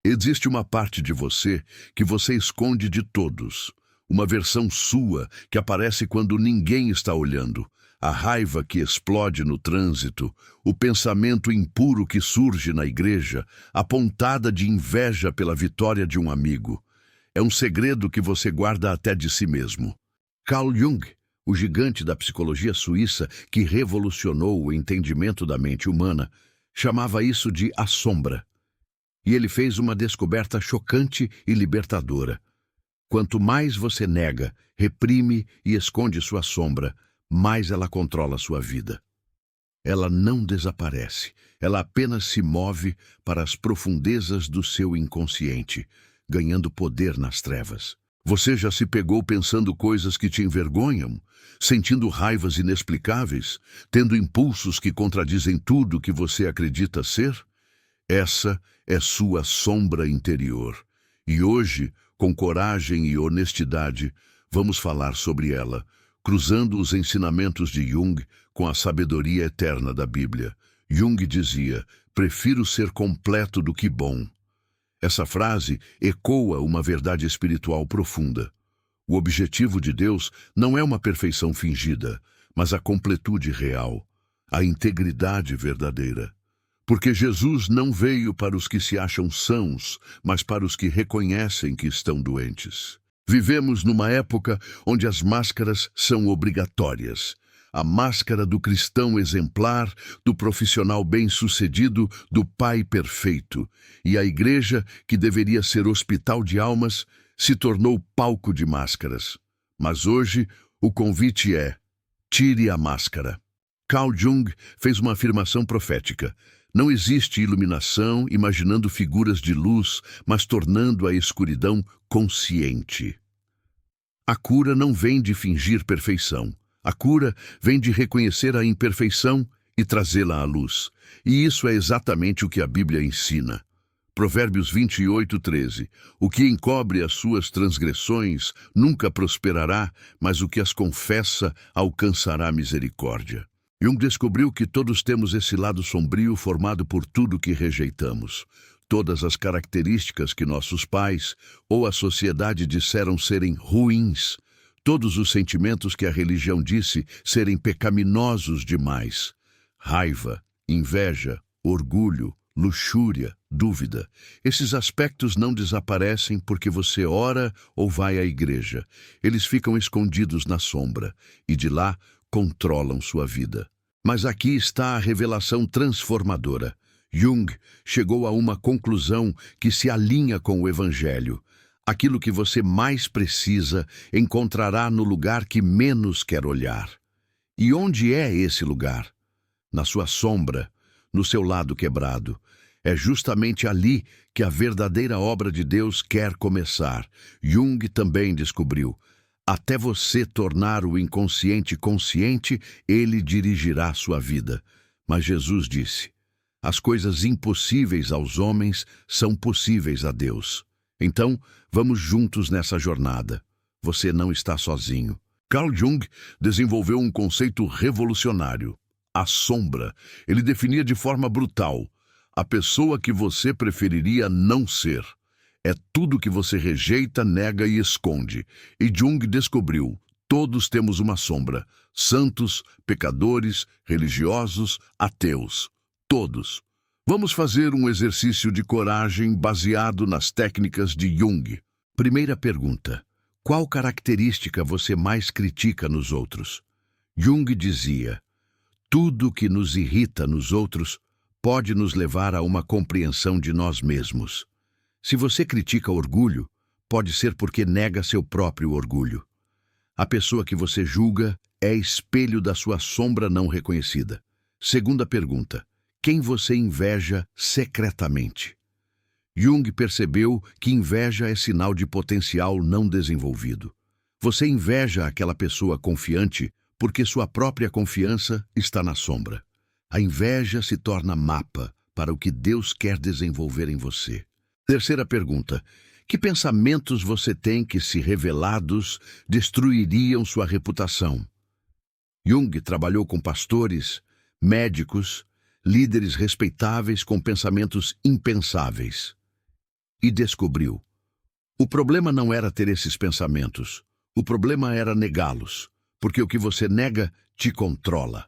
Existe uma parte de que você esconde de todos, uma versão sua que aparece quando ninguém está olhando, a raiva que explode no trânsito, o pensamento impuro que surge na igreja, a pontada de inveja pela vitória de um amigo. É um segredo que você guarda até de si mesmo. Carl Jung, o gigante da psicologia suíça que revolucionou o entendimento da mente humana, chamava isso de a sombra. E ele fez uma descoberta chocante e libertadora. Quanto mais você nega, reprime e esconde sua sombra, mais ela controla sua vida. Ela não desaparece, ela apenas se move para as profundezas do seu inconsciente, ganhando poder nas trevas. Você já se pegou pensando coisas que te envergonham, sentindo raivas inexplicáveis, tendo impulsos que contradizem tudo que você acredita ser? Essa é sua sombra interior. E hoje, com coragem e honestidade, vamos falar sobre ela, cruzando os ensinamentos de Jung com a sabedoria eterna da Bíblia. Jung dizia: "Prefiro ser completo do que bom." Essa frase ecoa uma verdade espiritual profunda. O objetivo de Deus não é uma perfeição fingida, mas a completude real, a integridade verdadeira. Porque Jesus não veio para os que se acham sãos, mas para os que reconhecem que estão doentes. Vivemos numa época onde as máscaras são obrigatórias. A máscara do cristão exemplar, do profissional bem-sucedido, do pai perfeito. E a igreja, que deveria ser hospital de almas, se tornou palco de máscaras. Mas hoje, o convite é: tire a máscara. Carl Jung fez uma afirmação profética. Não existe iluminação imaginando figuras de luz, mas tornando a escuridão consciente. A cura não vem de fingir perfeição. A cura vem de reconhecer a imperfeição e trazê-la à luz. E isso é exatamente o que a Bíblia ensina. Provérbios 28:13. O que encobre as suas transgressões nunca prosperará, mas o que as confessa alcançará misericórdia. Jung descobriu que todos temos esse lado sombrio formado por tudo que rejeitamos. Todas as características que nossos pais ou a sociedade disseram serem ruins. Todos os sentimentos que a religião disse serem pecaminosos demais. Raiva, inveja, orgulho, luxúria, dúvida. Esses aspectos não desaparecem porque você ora ou vai à igreja. Eles ficam escondidos na sombra e de lá controlam sua vida. Mas aqui está a revelação transformadora. Jung chegou a uma conclusão que se alinha com o Evangelho. Aquilo que você mais precisa encontrará no lugar que menos quer olhar. E onde é esse lugar? Na sua sombra, no seu lado quebrado. É justamente ali que a verdadeira obra de Deus quer começar. Jung também descobriu: até você tornar o inconsciente consciente, ele dirigirá sua vida. Mas Jesus disse: as coisas impossíveis aos homens são possíveis a Deus. Então, vamos juntos nessa jornada. Você não está sozinho. Carl Jung desenvolveu um conceito revolucionário: a sombra. Ele definia de forma brutal: a pessoa que você preferiria não ser. É tudo que você rejeita, nega e esconde. E Jung descobriu: todos temos uma sombra. Santos, pecadores, religiosos, ateus. Todos. Vamos fazer um exercício de coragem baseado nas técnicas de Jung. Primeira pergunta: qual característica você mais critica nos outros? Jung dizia: tudo que nos irrita nos outros pode nos levar a uma compreensão de nós mesmos. Se você critica orgulho, pode ser porque nega seu próprio orgulho. A pessoa que você julga é espelho da sua sombra não reconhecida. Segunda pergunta: quem você inveja secretamente? Jung percebeu que inveja é sinal de potencial não desenvolvido. Você inveja aquela pessoa confiante porque sua própria confiança está na sombra. A inveja se torna mapa para o que Deus quer desenvolver em você. Terceira pergunta: que pensamentos você tem que, se revelados, destruiriam sua reputação? Jung trabalhou com pastores, médicos, líderes respeitáveis com pensamentos impensáveis. e descobriu. O problema não era ter esses pensamentos. O problema era negá-los, porque o que você nega te controla.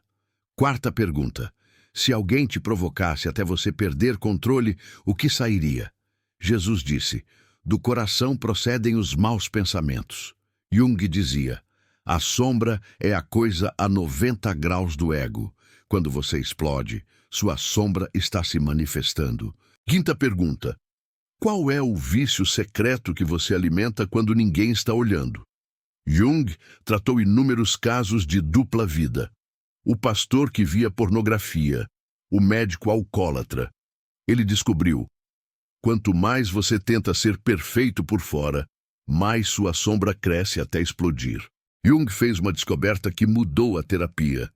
Quarta pergunta. Se alguém te provocasse até você perder controle, o que sairia? Jesus disse, do coração procedem os maus pensamentos. Jung dizia, a sombra é a coisa a 90 graus do ego. Quando você explode, sua sombra está se manifestando. Quinta pergunta. Qual é o vício secreto que você alimenta quando ninguém está olhando? Jung tratou inúmeros casos de dupla vida. O pastor que via pornografia, o médico alcoólatra. Ele descobriu, quanto mais você tenta ser perfeito por fora, mais sua sombra cresce até explodir. Jung fez uma descoberta que mudou a terapia.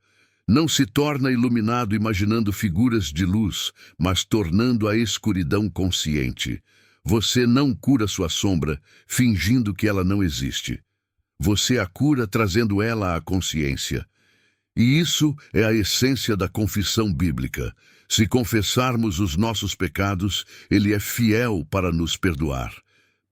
Não se torna iluminado imaginando figuras de luz, mas tornando a escuridão consciente. Você não cura sua sombra, fingindo que ela não existe. Você a cura trazendo ela à consciência. E isso é a essência da confissão bíblica. Se confessarmos os nossos pecados, Ele é fiel para nos perdoar.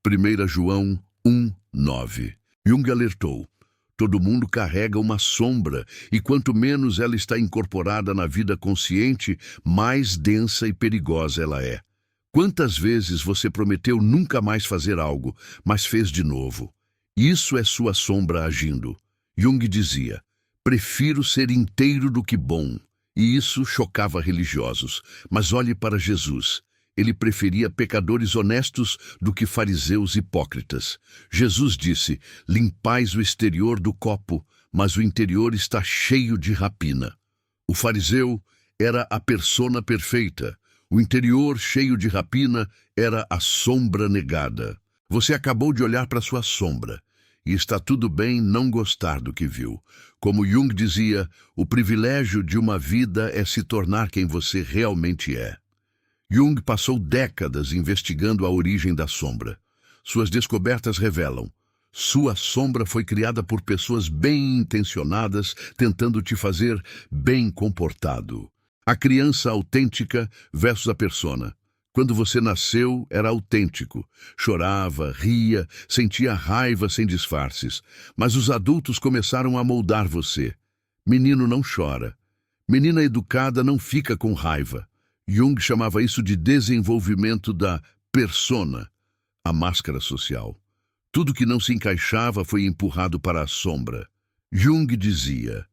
1 João 1:9. Jung alertou. Todo mundo carrega uma sombra, e quanto menos ela está incorporada na vida consciente, mais densa e perigosa ela é. Quantas vezes você prometeu nunca mais fazer algo, mas fez de novo? Isso é sua sombra agindo. Jung dizia, prefiro ser inteiro do que bom. E isso chocava religiosos. Mas olhe para Jesus. Ele preferia pecadores honestos do que fariseus hipócritas. Jesus disse, limpais o exterior do copo, mas o interior está cheio de rapina. O fariseu era a persona perfeita. O interior cheio de rapina era a sombra negada. Você acabou de olhar para sua sombra. E está tudo bem não gostar do que viu. Como Jung dizia, o privilégio de uma vida é se tornar quem você realmente é. Jung passou décadas investigando a origem da sombra. Suas descobertas revelam: sua sombra foi criada por pessoas bem intencionadas, tentando te fazer bem comportado. A criança autêntica versus a persona. Quando você nasceu, era autêntico. Chorava, ria, sentia raiva sem disfarces. Mas os adultos começaram a moldar você. Menino não chora. Menina educada não fica com raiva. Jung chamava isso de desenvolvimento da persona, a máscara social. Tudo que não se encaixava foi empurrado para a sombra. Jung dizia,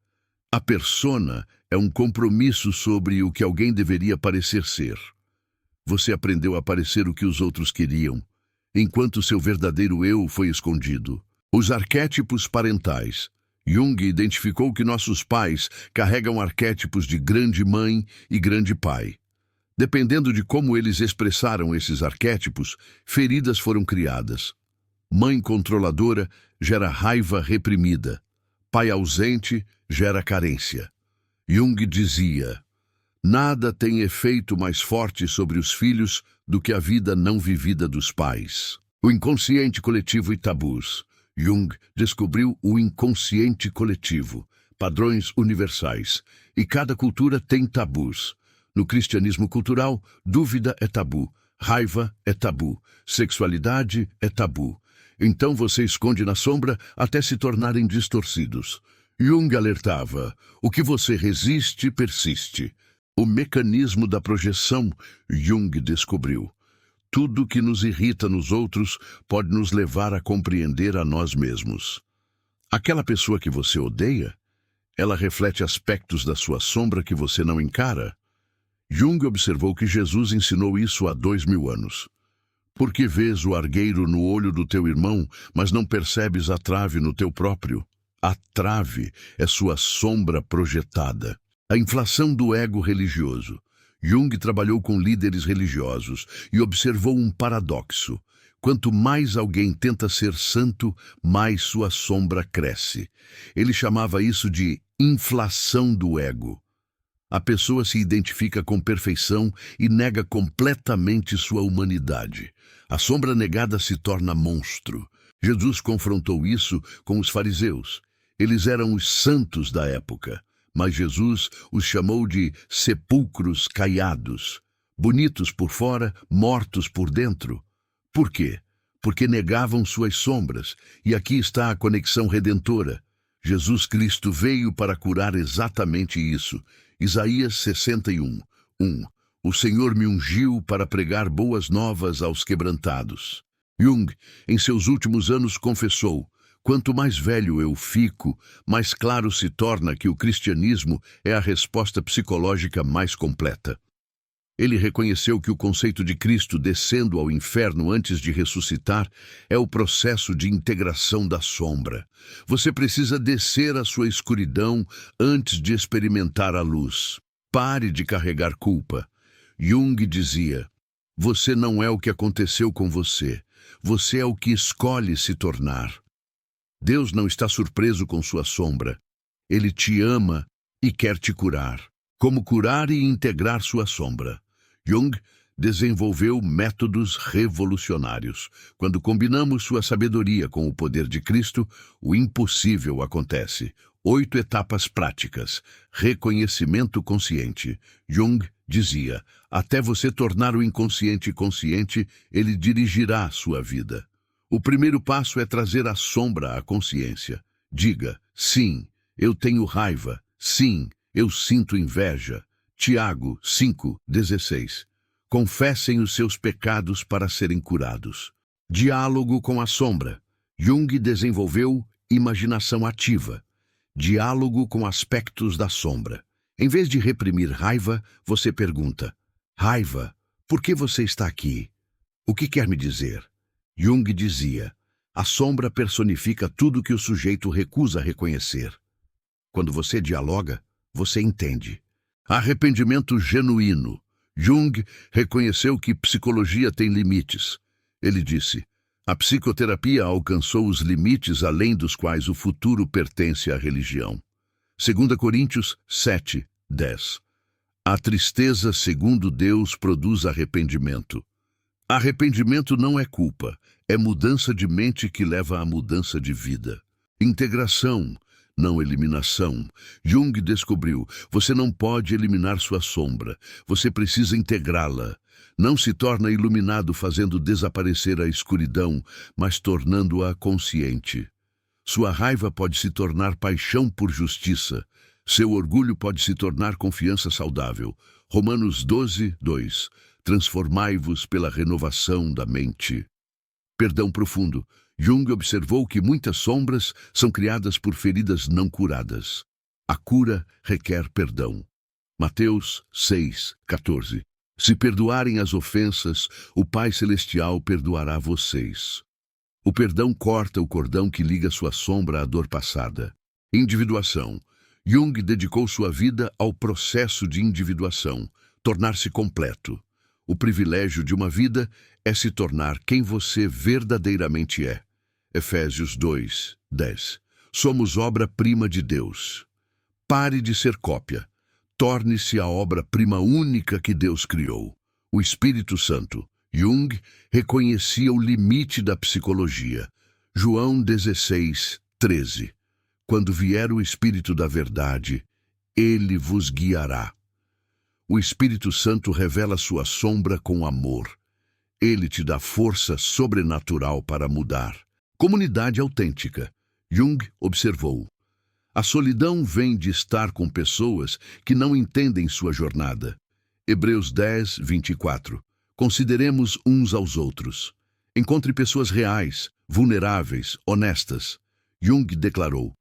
a persona é um compromisso sobre o que alguém deveria parecer ser. Você aprendeu a parecer o que os outros queriam, enquanto seu verdadeiro eu foi escondido. Os arquétipos parentais. Jung identificou que nossos pais carregam arquétipos de grande mãe e grande pai. Dependendo de como eles expressaram esses arquétipos, feridas foram criadas. Mãe controladora gera raiva reprimida. Pai ausente gera carência. Jung dizia, nada tem efeito mais forte sobre os filhos do que a vida não vivida dos pais. O inconsciente coletivo e tabus. Jung descobriu o inconsciente coletivo, padrões universais, e cada cultura tem tabus. No cristianismo cultural, dúvida é tabu, raiva é tabu, sexualidade é tabu. Então você esconde na sombra até se tornarem distorcidos. Jung alertava, o que você resiste, persiste. O mecanismo da projeção, Jung descobriu. Tudo que nos irrita nos outros pode nos levar a compreender a nós mesmos. Aquela pessoa que você odeia, ela reflete aspectos da sua sombra que você não encara. Jung observou que Jesus ensinou isso há 2000 anos. Por que vês o argueiro no olho do teu irmão, mas não percebes a trave no teu próprio? A trave é sua sombra projetada. A inflação do ego religioso. Jung trabalhou com líderes religiosos e observou um paradoxo. Quanto mais alguém tenta ser santo, mais sua sombra cresce. Ele chamava isso de inflação do ego. A pessoa se identifica com perfeição e nega completamente sua humanidade. A sombra negada se torna monstro. Jesus confrontou isso com os fariseus. Eles eram os santos da época, mas Jesus os chamou de sepulcros caiados, bonitos por fora, mortos por dentro. Por quê? Porque negavam suas sombras, e aqui está a conexão redentora. Jesus Cristo veio para curar exatamente isso. Isaías 61, 1. O Senhor me ungiu para pregar boas novas aos quebrantados. Jung, em seus últimos anos, confessou: quanto mais velho eu fico, mais claro se torna que o cristianismo é a resposta psicológica mais completa. Ele reconheceu que o conceito de Cristo descendo ao inferno antes de ressuscitar é o processo de integração da sombra. Você precisa descer à sua escuridão antes de experimentar a luz. Pare de carregar culpa. Jung dizia: você não é o que aconteceu com você. Você é o que escolhe se tornar. Deus não está surpreso com sua sombra. Ele te ama e quer te curar. Como curar e integrar sua sombra? Jung desenvolveu métodos revolucionários. Quando combinamos sua sabedoria com o poder de Cristo, o impossível acontece. 8 etapas práticas. Reconhecimento consciente. Jung dizia: até você tornar o inconsciente consciente, ele dirigirá sua vida. O primeiro passo é trazer a sombra à consciência. Diga: sim, eu tenho raiva. Sim, eu sinto inveja. Tiago 5:16. Confessem os seus pecados para serem curados. Diálogo com a sombra. Jung desenvolveu imaginação ativa. Diálogo com aspectos da sombra. Em vez de reprimir raiva, você pergunta: raiva, por que você está aqui? O que quer me dizer? Jung dizia: a sombra personifica tudo que o sujeito recusa reconhecer. Quando você dialoga, você entende. Arrependimento genuíno. Jung reconheceu que psicologia tem limites. Ele disse: a psicoterapia alcançou os limites além dos quais o futuro pertence à religião. 2 Coríntios 7:10. A tristeza, segundo Deus, produz arrependimento. Arrependimento não é culpa, é mudança de mente que leva à mudança de vida. Integração, não eliminação. Jung descobriu: você não pode eliminar sua sombra, você precisa integrá-la. Não se torna iluminado fazendo desaparecer a escuridão, mas tornando-a consciente. Sua raiva pode se tornar paixão por justiça. Seu orgulho pode se tornar confiança saudável. Romanos 12:2. Transformai-vos pela renovação da mente. Perdão profundo. Jung observou que muitas sombras são criadas por feridas não curadas. A cura requer perdão. Mateus 6:14. Se perdoarem as ofensas, o Pai Celestial perdoará vocês. O perdão corta o cordão que liga sua sombra à dor passada. Individuação. Jung dedicou sua vida ao processo de individuação, tornar-se completo. O privilégio de uma vida é se tornar quem você verdadeiramente é. Efésios 2:10. Somos obra-prima de Deus. Pare de ser cópia. Torne-se a obra-prima única que Deus criou. O Espírito Santo. Jung reconhecia o limite da psicologia. João 16:13. Quando vier o Espírito da verdade, ele vos guiará. O Espírito Santo revela sua sombra com amor. Ele te dá força sobrenatural para mudar. Comunidade autêntica. Jung observou: a solidão vem de estar com pessoas que não entendem sua jornada. Hebreus 10:24. Consideremos uns aos outros. Encontre pessoas reais, vulneráveis, honestas. Jung declarou: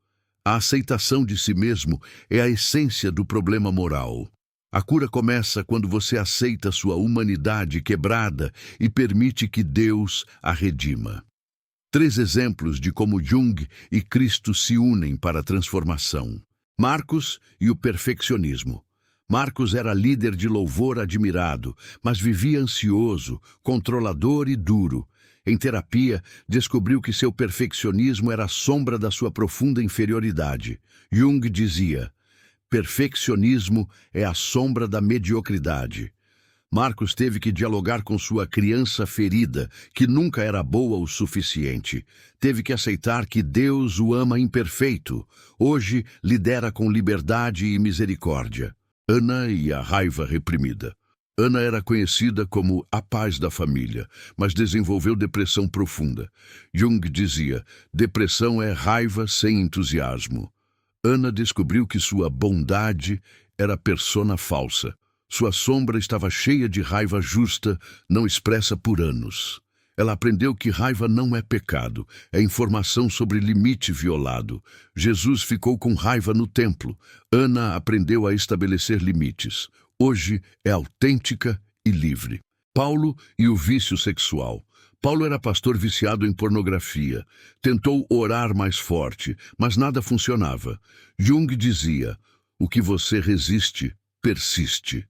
a aceitação de si mesmo é a essência do problema moral. A cura começa quando você aceita sua humanidade quebrada e permite que Deus a redima. 3 exemplos de como Jung e Cristo se unem para a transformação. Marcos e o perfeccionismo. Marcos era líder de louvor admirado, mas vivia ansioso, controlador e duro. Em terapia, descobriu que seu perfeccionismo era a sombra da sua profunda inferioridade. Jung dizia: perfeccionismo é a sombra da mediocridade. Marcos teve que dialogar com sua criança ferida, que nunca era boa o suficiente. Teve que aceitar que Deus o ama imperfeito. Hoje, lidera com liberdade e misericórdia. Ana e a raiva reprimida. Ana era conhecida como a paz da família, mas desenvolveu depressão profunda. Jung dizia, depressão é raiva sem entusiasmo. Ana descobriu que sua bondade era persona falsa. Sua sombra estava cheia de raiva justa, não expressa por anos. Ela aprendeu que raiva não é pecado, é informação sobre limite violado. Jesus ficou com raiva no templo. Ana aprendeu a estabelecer limites. Hoje é autêntica e livre. Paulo e o vício sexual. Paulo era pastor viciado em pornografia. Tentou orar mais forte, mas nada funcionava. Jung dizia, o que você resiste, persiste.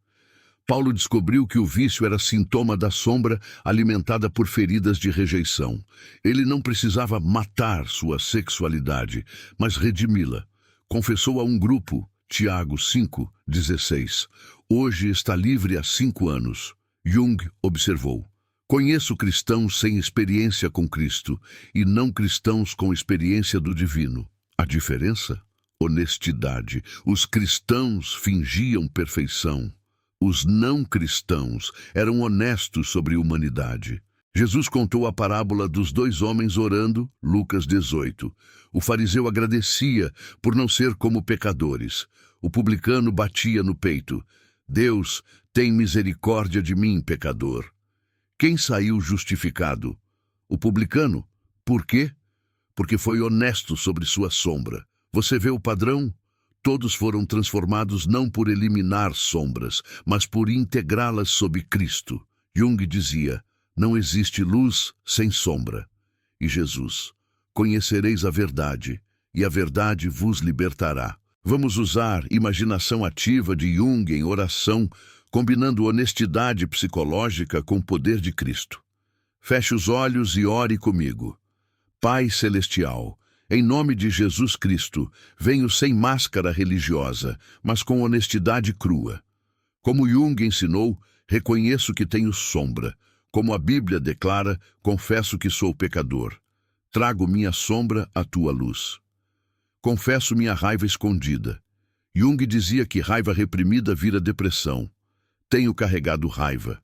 Paulo descobriu que o vício era sintoma da sombra alimentada por feridas de rejeição. Ele não precisava matar sua sexualidade, mas redimi-la. Confessou a um grupo, Tiago 5:16. Hoje está livre há 5 anos. Jung observou. Conheço cristãos sem experiência com Cristo e não cristãos com experiência do divino. A diferença? Honestidade. Os cristãos fingiam perfeição. Os não cristãos eram honestos sobre humanidade. Jesus contou a parábola dos 2 homens orando, Lucas 18. O fariseu agradecia por não ser como pecadores. O publicano batia no peito. Deus, tem misericórdia de mim, pecador. Quem saiu justificado? O publicano. Por quê? Porque foi honesto sobre sua sombra. Você vê o padrão? Todos foram transformados não por eliminar sombras, mas por integrá-las sob Cristo. Jung dizia, não existe luz sem sombra. E Jesus, conhecereis a verdade, e a verdade vos libertará. Vamos usar imaginação ativa de Jung em oração, combinando honestidade psicológica com o poder de Cristo. Feche os olhos e ore comigo. Pai Celestial, em nome de Jesus Cristo, venho sem máscara religiosa, mas com honestidade crua. Como Jung ensinou, reconheço que tenho sombra. Como a Bíblia declara, confesso que sou pecador. Trago minha sombra à tua luz. Confesso minha raiva escondida. Jung dizia que raiva reprimida vira depressão. Tenho carregado raiva.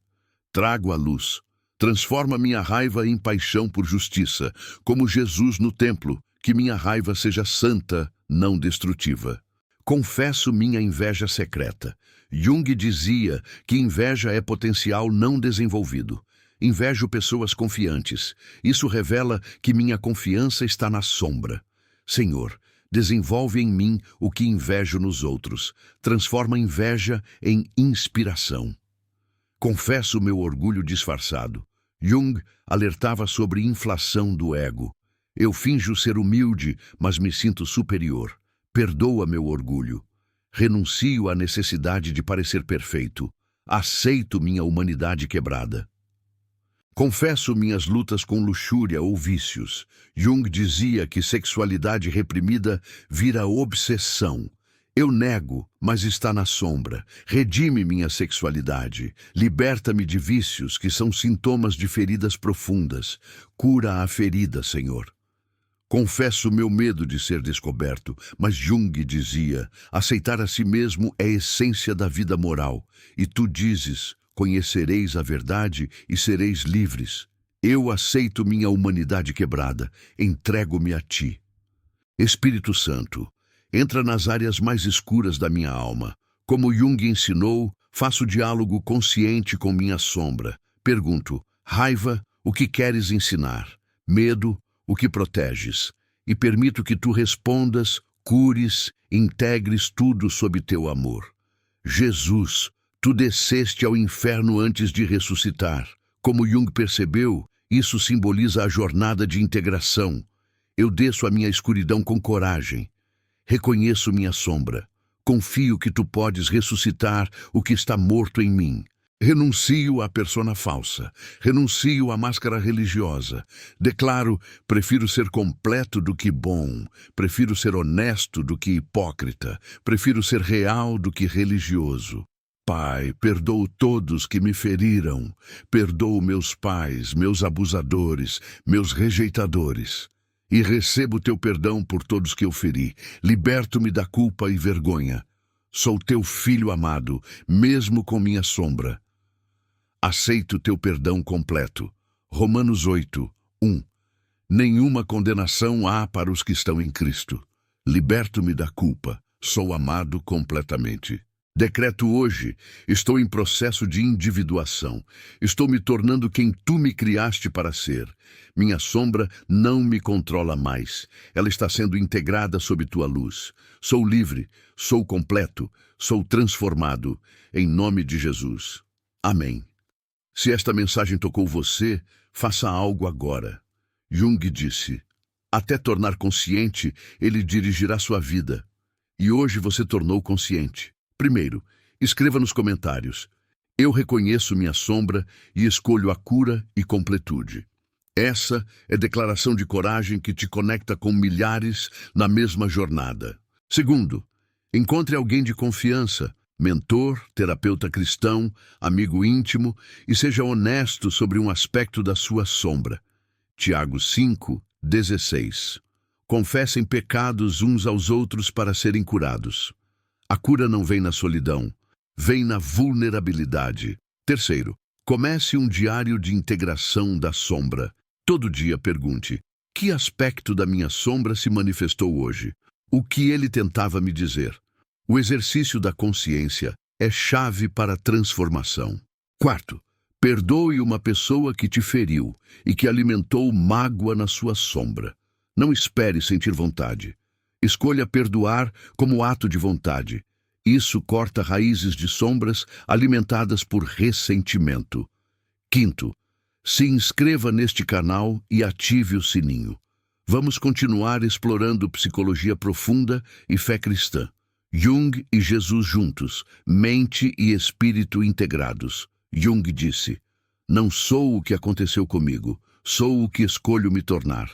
Trago a luz. Transforma minha raiva em paixão por justiça, como Jesus no templo. Que minha raiva seja santa, não destrutiva. Confesso minha inveja secreta. Jung dizia que inveja é potencial não desenvolvido. Invejo pessoas confiantes. Isso revela que minha confiança está na sombra. Senhor, desenvolve em mim o que invejo nos outros. Transforma a inveja em inspiração. Confesso meu orgulho disfarçado. Jung alertava sobre inflação do ego. Eu finjo ser humilde, mas me sinto superior. Perdoa meu orgulho. Renuncio à necessidade de parecer perfeito. Aceito minha humanidade quebrada. Confesso minhas lutas com luxúria ou vícios. Jung dizia que sexualidade reprimida vira obsessão. Eu nego, mas está na sombra. Redime minha sexualidade. Liberta-me de vícios que são sintomas de feridas profundas. Cura a ferida, Senhor. Confesso meu medo de ser descoberto, mas Jung dizia, aceitar a si mesmo é a essência da vida moral. E tu dizes, conhecereis a verdade e sereis livres. Eu aceito minha humanidade quebrada, entrego-me a ti. Espírito Santo, entra nas áreas mais escuras da minha alma. Como Jung ensinou, faço diálogo consciente com minha sombra. Pergunto, raiva, o que queres ensinar? Medo, o que proteges? E permito que tu respondas, cures, integres tudo sob teu amor. Jesus, tu desceste ao inferno antes de ressuscitar. Como Jung percebeu, isso simboliza a jornada de integração. Eu desço a minha escuridão com coragem. Reconheço minha sombra. Confio que tu podes ressuscitar o que está morto em mim. Renuncio à persona falsa. Renuncio à máscara religiosa. Declaro, prefiro ser completo do que bom. Prefiro ser honesto do que hipócrita. Prefiro ser real do que religioso. Pai, perdoo todos que me feriram. Perdoo meus pais, meus abusadores, meus rejeitadores. E recebo teu perdão por todos que eu feri. Liberto-me da culpa e vergonha. Sou teu filho amado, mesmo com minha sombra. Aceito teu perdão completo. Romanos 8, 1. Nenhuma condenação há para os que estão em Cristo. Liberto-me da culpa. Sou amado completamente. Decreto hoje, estou em processo de individuação. Estou me tornando quem tu me criaste para ser. Minha sombra não me controla mais. Ela está sendo integrada sob tua luz. Sou livre, sou completo, sou transformado. Em nome de Jesus. Amém. Se esta mensagem tocou você, faça algo agora. Jung disse: até tornar consciente, ele dirigirá sua vida. E hoje você tornou consciente. Primeiro, escreva nos comentários: eu reconheço minha sombra e escolho a cura e completude. Essa é declaração de coragem que te conecta com milhares na mesma jornada. Segundo, encontre alguém de confiança, mentor, terapeuta cristão, amigo íntimo, e seja honesto sobre um aspecto da sua sombra. Tiago 5, 16. Confessem pecados uns aos outros para serem curados. A cura não vem na solidão, vem na vulnerabilidade. Terceiro, comece um diário de integração da sombra. Todo dia pergunte: que aspecto da minha sombra se manifestou hoje? O que ele tentava me dizer? O exercício da consciência é chave para a transformação. Quarto, perdoe uma pessoa que te feriu e que alimentou mágoa na sua sombra. Não espere sentir vontade. Escolha perdoar como ato de vontade. Isso corta raízes de sombras alimentadas por ressentimento. Quinto, se inscreva neste canal e ative o sininho. Vamos continuar explorando psicologia profunda e fé cristã. Jung e Jesus juntos, mente e espírito integrados. Jung disse: não sou o que aconteceu comigo, sou o que escolho me tornar.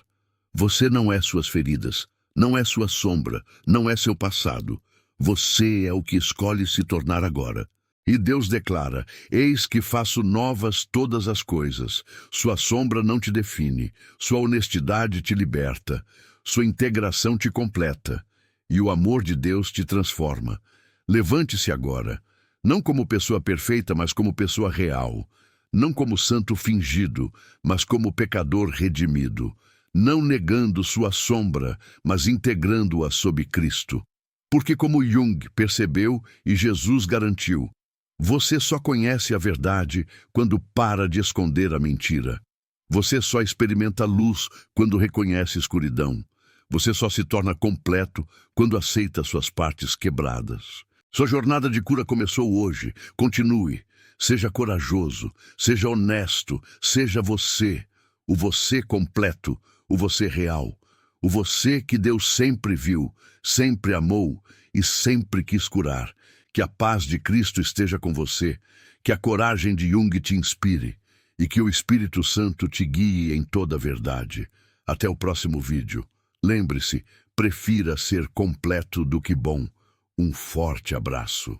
Você não é suas feridas, não é sua sombra, não é seu passado. Você é o que escolhe se tornar agora. E Deus declara: eis que faço novas todas as coisas. Sua sombra não te define, sua honestidade te liberta, sua integração te completa, e o amor de Deus te transforma. Levante-se agora, não como pessoa perfeita, mas como pessoa real. Não como santo fingido, mas como pecador redimido. Não negando sua sombra, mas integrando-a sob Cristo. Porque como Jung percebeu e Jesus garantiu, você só conhece a verdade quando para de esconder a mentira. Você só experimenta luz quando reconhece escuridão. Você só se torna completo quando aceita suas partes quebradas. Sua jornada de cura começou hoje. Continue. Seja corajoso, seja honesto, seja você. O você completo, o você real. O você que Deus sempre viu, sempre amou e sempre quis curar. Que a paz de Cristo esteja com você, que a coragem de Jung te inspire e que o Espírito Santo te guie em toda a verdade. Até o próximo vídeo. Lembre-se, prefira ser completo do que bom. Um forte abraço.